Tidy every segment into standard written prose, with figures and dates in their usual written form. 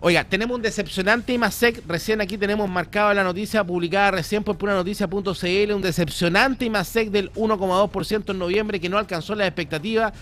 Oiga, tenemos un decepcionante IMASEC, recién aquí tenemos marcada la noticia publicada recién por punanoticia.cl, un decepcionante IMASEC del 1,2% en noviembre que no alcanzó las expectativas,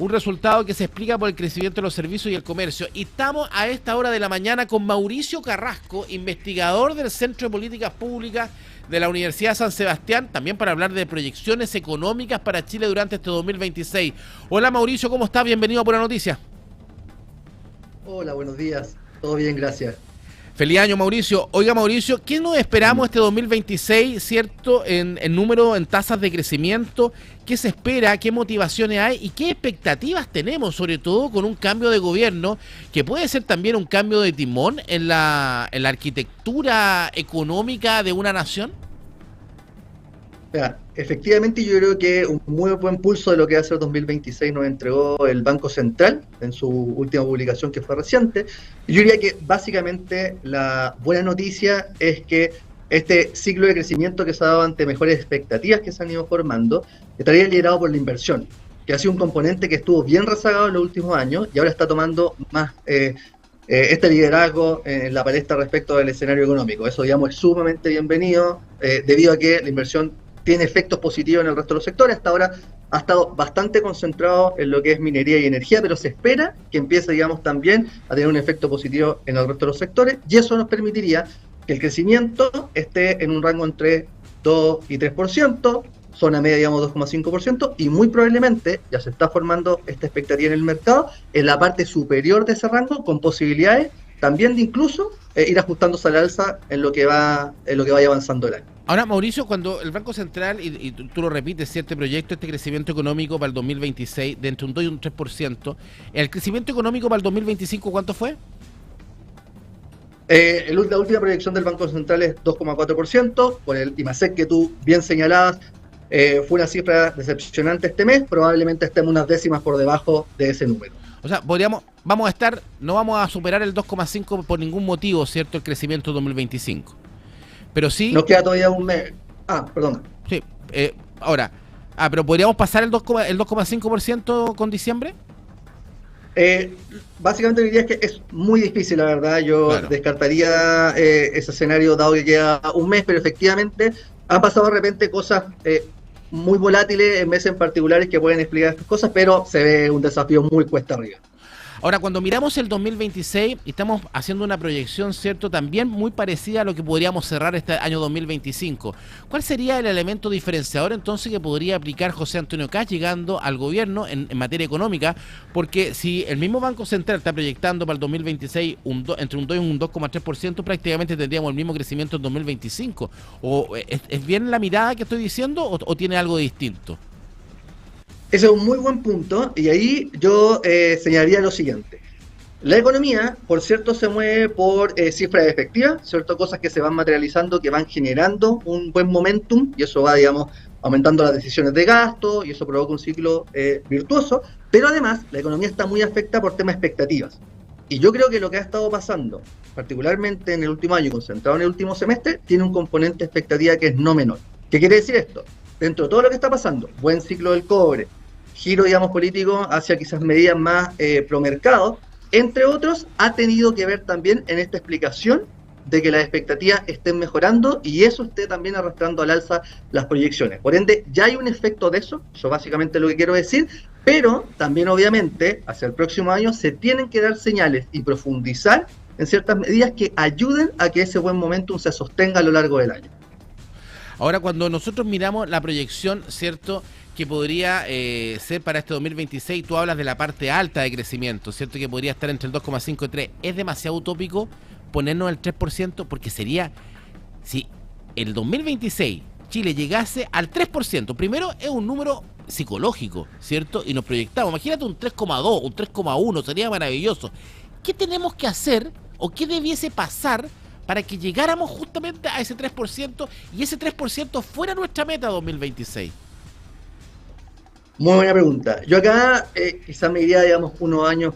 un resultado que se explica por el crecimiento de los servicios y el comercio. Y estamos a esta hora de la mañana con Mauricio Carrasco, investigador del Centro de Políticas Públicas de la Universidad de San Sebastián, también para hablar de proyecciones económicas para Chile durante este 2026. Hola Mauricio, ¿cómo estás? Bienvenido a Pura Noticia. Hola, buenos días. Todo bien, gracias. Feliz año, Mauricio. Oiga, Mauricio, ¿qué nos esperamos este 2026, cierto, en número, en tasas de crecimiento? ¿Qué se espera? ¿Qué motivaciones hay? ¿Y qué expectativas tenemos, sobre todo con un cambio de gobierno, que puede ser también un cambio de timón en la arquitectura económica de una nación? Efectivamente, yo creo que un muy buen pulso de lo que va a ser 2026 nos entregó el Banco Central en su última publicación, que fue reciente. Y yo diría que básicamente la buena noticia es que este ciclo de crecimiento que se ha dado ante mejores expectativas que se han ido formando estaría liderado por la inversión, que ha sido un componente que estuvo bien rezagado en los últimos años y ahora está tomando más este liderazgo en la palestra respecto del escenario económico. Eso, digamos, es sumamente bienvenido debido a que la inversión tiene efectos positivos en el resto de los sectores. Hasta ahora ha estado bastante concentrado en lo que es minería y energía, pero se espera que empiece, digamos, también a tener un efecto positivo en el resto de los sectores, y eso nos permitiría que el crecimiento esté en un rango entre 2 y 3%, zona media, digamos, 2,5%, y muy probablemente ya se está formando esta expectativa en el mercado, en la parte superior de ese rango, con posibilidades también de incluso ir ajustándose al alza en lo que vaya avanzando el año. Ahora, Mauricio, cuando el Banco Central, y tú lo repites, ¿cierto?, proyecto este crecimiento económico para el 2026 de entre un 2 y un 3%, ¿el crecimiento económico para el 2025 cuánto fue? La última proyección del Banco Central es 2,4%, por el IMASEC que tú bien señalabas, fue una cifra decepcionante este mes, probablemente estemos unas décimas por debajo de ese número. O sea, no vamos a superar el 2,5 por ningún motivo, ¿cierto?, el crecimiento 2025. Pero sí... Nos queda todavía un mes. Perdón. Sí, pero ¿podríamos pasar el 2,5% con diciembre? Básicamente diría que es muy difícil, la verdad. Yo descartaría ese escenario dado que queda un mes, pero efectivamente han pasado de repente cosas muy volátiles en meses en particulares que pueden explicar estas cosas, pero se ve un desafío muy cuesta arriba. Ahora, cuando miramos el 2026, estamos haciendo una proyección, ¿cierto?, también muy parecida a lo que podríamos cerrar este año 2025. ¿Cuál sería el elemento diferenciador entonces que podría aplicar José Antonio Kast llegando al gobierno en materia económica? Porque si el mismo Banco Central está proyectando para el 2026 entre un 2 y un 2,3%, prácticamente tendríamos el mismo crecimiento en 2025. ¿O es bien la mirada que estoy diciendo o tiene algo distinto? Ese es un muy buen punto, y ahí yo señalaría lo siguiente. La economía, por cierto, se mueve por cifras efectivas, ¿cierto? Cosas que se van materializando, que van generando un buen momentum, y eso va, digamos, aumentando las decisiones de gasto, y eso provoca un ciclo virtuoso, pero además la economía está muy afectada por temas de expectativas. Y yo creo que lo que ha estado pasando, particularmente en el último año y concentrado en el último semestre, tiene un componente de expectativa que es no menor. ¿Qué quiere decir esto? Dentro de todo lo que está pasando, buen ciclo del cobre, giro, digamos, político hacia quizás medidas más promercado, entre otros, ha tenido que ver también en esta explicación de que las expectativas estén mejorando y eso esté también arrastrando al alza las proyecciones. Por ende, ya hay un efecto de eso básicamente lo que quiero decir, pero también obviamente hacia el próximo año se tienen que dar señales y profundizar en ciertas medidas que ayuden a que ese buen momentum se sostenga a lo largo del año. Ahora, cuando nosotros miramos la proyección, ¿cierto?, que podría ser para este 2026, tú hablas de la parte alta de crecimiento, ¿cierto?, que podría estar entre el 2,5 y 3. ¿Es demasiado utópico ponernos al 3%? Porque sería, si el 2026 Chile llegase al 3%, primero es un número psicológico, ¿cierto?, y nos proyectamos. Imagínate un 3,2, un 3,1, sería maravilloso. ¿Qué tenemos que hacer o qué debiese pasar para que llegáramos justamente a ese 3% y ese 3% fuera nuestra meta 2026? Muy buena pregunta. Yo acá quizás me iría, digamos, unos años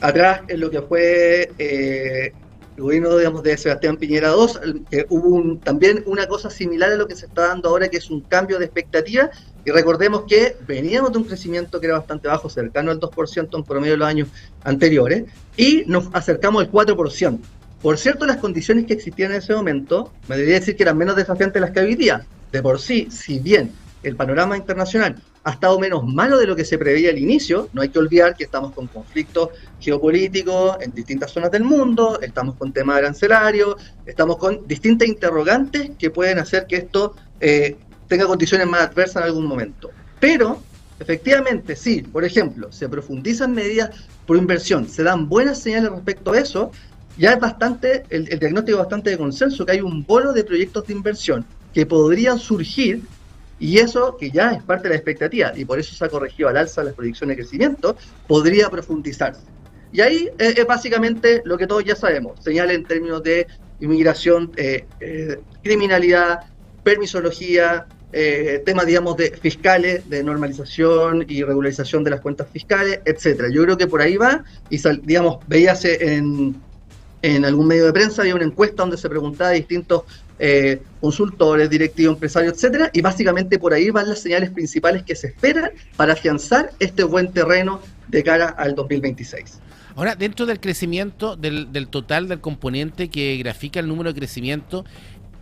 atrás en lo que fue el gobierno, digamos, de Sebastián Piñera II, hubo también una cosa similar a lo que se está dando ahora, que es un cambio de expectativa, y recordemos que veníamos de un crecimiento que era bastante bajo, cercano al 2% en promedio de los años anteriores, y nos acercamos al 4%. Por cierto, las condiciones que existían en ese momento, me debería decir que eran menos desafiantes las que hoy día. De por sí, si bien el panorama internacional ha estado menos malo de lo que se preveía al inicio, no hay que olvidar que estamos con conflictos geopolíticos en distintas zonas del mundo, estamos con temas arancelarios, estamos con distintas interrogantes que pueden hacer que esto tenga condiciones más adversas en algún momento. Pero, efectivamente, sí, por ejemplo, se profundizan medidas por inversión, se dan buenas señales respecto a eso, ya es bastante, el diagnóstico es bastante de consenso, que hay un bono de proyectos de inversión que podrían surgir, y eso, que ya es parte de la expectativa, y por eso se ha corregido al alza las proyecciones de crecimiento, podría profundizarse. Y ahí es básicamente lo que todos ya sabemos, señales en términos de inmigración, criminalidad, permisología, temas, digamos, de fiscales, de normalización y regularización de las cuentas fiscales, etcétera. Yo creo que por ahí va, y digamos, veíase en algún medio de prensa, había una encuesta donde se preguntaba a distintos consultores, directivos, empresarios, etcétera, y básicamente por ahí van las señales principales que se esperan para afianzar este buen terreno de cara al 2026. Ahora, dentro del crecimiento, del total del componente que grafica el número de crecimiento,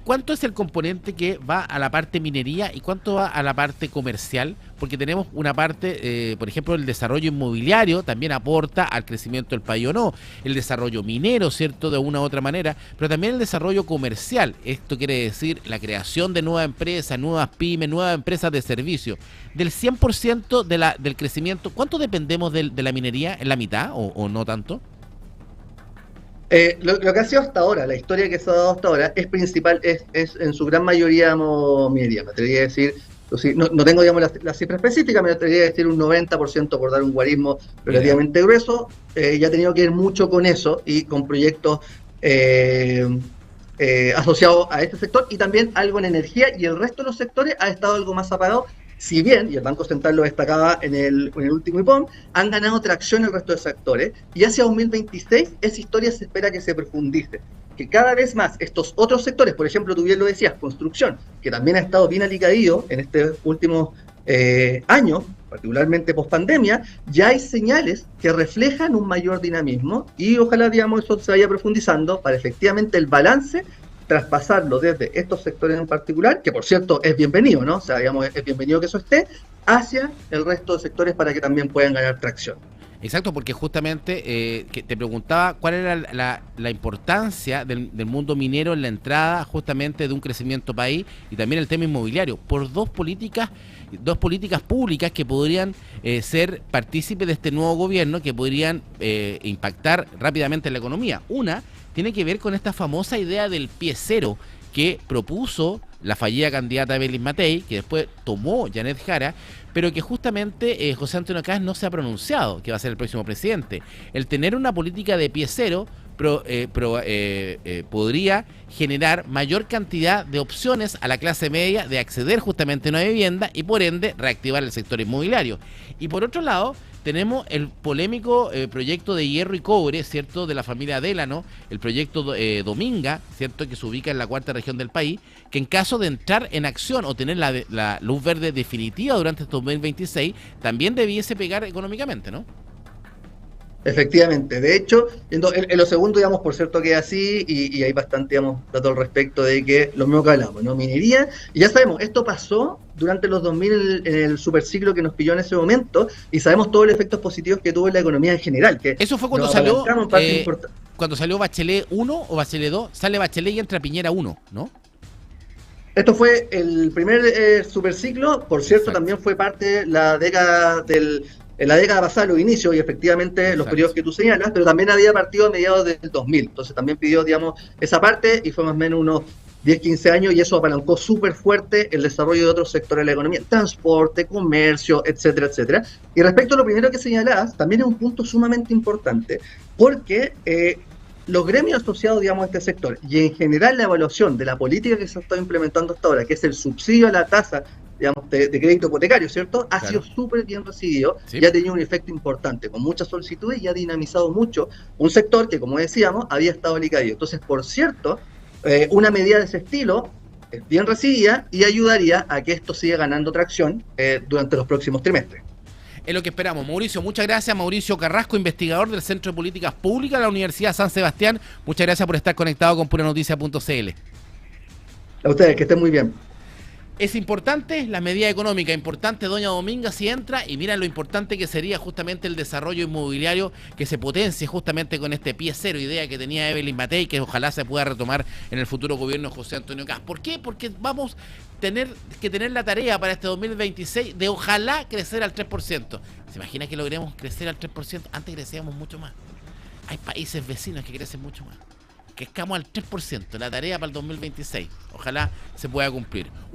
¿cuánto es el componente que va a la parte minería y cuánto va a la parte comercial? Porque tenemos una parte, por ejemplo, el desarrollo inmobiliario también aporta al crecimiento del país o no, el desarrollo minero, ¿cierto?, de una u otra manera, pero también el desarrollo comercial. Esto quiere decir la creación de nuevas empresas, nuevas pymes, nuevas empresas de servicio. Del 100% del crecimiento, ¿cuánto dependemos de la minería? ¿En la mitad o no tanto? Lo que ha sido hasta ahora, la historia que se ha dado hasta ahora, es principal, es en su gran mayoría, digamos, minería. Me atrevería a decir, no tengo, digamos, la cifra específica, me atrevería a decir un 90% por dar un guarismo relativamente grueso. Ya ha tenido que ver mucho con eso y con proyectos asociados a este sector, y también algo en energía, y el resto de los sectores ha estado algo más apagado. Si bien, y el Banco Central lo destacaba en el último IPOM, han ganado tracción el resto de sectores, y hacia 2026 esa historia se espera que se profundice, que cada vez más estos otros sectores, por ejemplo, tú bien lo decías, construcción, que también ha estado bien alicaído en este último año, particularmente post pandemia, ya hay señales que reflejan un mayor dinamismo, y ojalá, digamos, eso se vaya profundizando para efectivamente el balance traspasarlo desde estos sectores en particular, que por cierto es bienvenido, ¿no? O sea, digamos, es bienvenido que eso esté, hacia el resto de sectores para que también puedan ganar tracción. Exacto, porque justamente que te preguntaba cuál era la importancia del mundo minero en la entrada justamente de un crecimiento país, y también el tema inmobiliario, por dos políticas públicas que podrían ser partícipes de este nuevo gobierno, que podrían impactar rápidamente en la economía. Una tiene que ver con esta famosa idea del pie cero que propuso la fallida candidata Beatriz Matei, que después tomó Janet Jara, pero que justamente José Antonio Kast no se ha pronunciado, que va a ser el próximo presidente. El tener una política de pie cero podría generar mayor cantidad de opciones a la clase media de acceder justamente a una vivienda y por ende reactivar el sector inmobiliario. Y por otro lado, tenemos el polémico proyecto de hierro y cobre, ¿cierto?, de la familia Delano, el proyecto Dominga, ¿cierto?, que se ubica en la cuarta región del país, que en caso de entrar en acción o tener la luz verde definitiva durante este 2026, también debiese pegar económicamente, ¿no? Efectivamente, de hecho, en lo segundo, digamos, por cierto que es así, y hay bastante, digamos, datos al respecto de que lo mismo que hablamos, ¿no? Minería, y ya sabemos, esto pasó durante los 2000 en el superciclo que nos pilló en ese momento, y sabemos todos los efectos positivos que tuvo en la economía en general. Que eso fue cuando cuando salió Bachelet 1 o Bachelet 2, sale Bachelet y entra Piñera 1, ¿no? Esto fue el primer superciclo, por cierto. Exacto. También fue parte de la década en la década pasada, los inicios, y efectivamente exacto, los periodos que tú señalas, pero también había partido a mediados del 2000, entonces también pidió, digamos, esa parte, y fue más o menos unos 10, 15 años, y eso apalancó súper fuerte el desarrollo de otros sectores de la economía, transporte, comercio, etcétera, etcétera. Y respecto a lo primero que señalabas, también es un punto sumamente importante, porque los gremios asociados, digamos, a este sector, y en general la evaluación de la política que se ha estado implementando hasta ahora, que es el subsidio a la tasa digamos, de crédito hipotecario, ¿cierto? Ha Claro. sido súper bien recibido Sí. y ha tenido un efecto importante, con muchas solicitudes y ha dinamizado mucho un sector que, como decíamos, había estado alicaído. Entonces, por cierto, una medida de ese estilo es bien recibida y ayudaría a que esto siga ganando tracción durante los próximos trimestres. Es lo que esperamos. Mauricio, muchas gracias. Mauricio Carrasco, investigador del Centro de Políticas Públicas de la Universidad San Sebastián. Muchas gracias por estar conectado con puranoticia.cl. A ustedes, que estén muy bien. Es importante la medida económica, importante doña Dominga si entra, y mira lo importante que sería justamente el desarrollo inmobiliario, que se potencie justamente con este pie cero, idea que tenía Evelyn Matei, que ojalá se pueda retomar en el futuro gobierno de José Antonio Kast. ¿Por qué? Porque vamos a tener la tarea para este 2026 de ojalá crecer al 3%. ¿Se imagina que logremos crecer al 3%? Antes crecíamos mucho más. Hay países vecinos que crecen mucho más. Que escamos al 3%, la tarea para el 2026. Ojalá se pueda cumplir.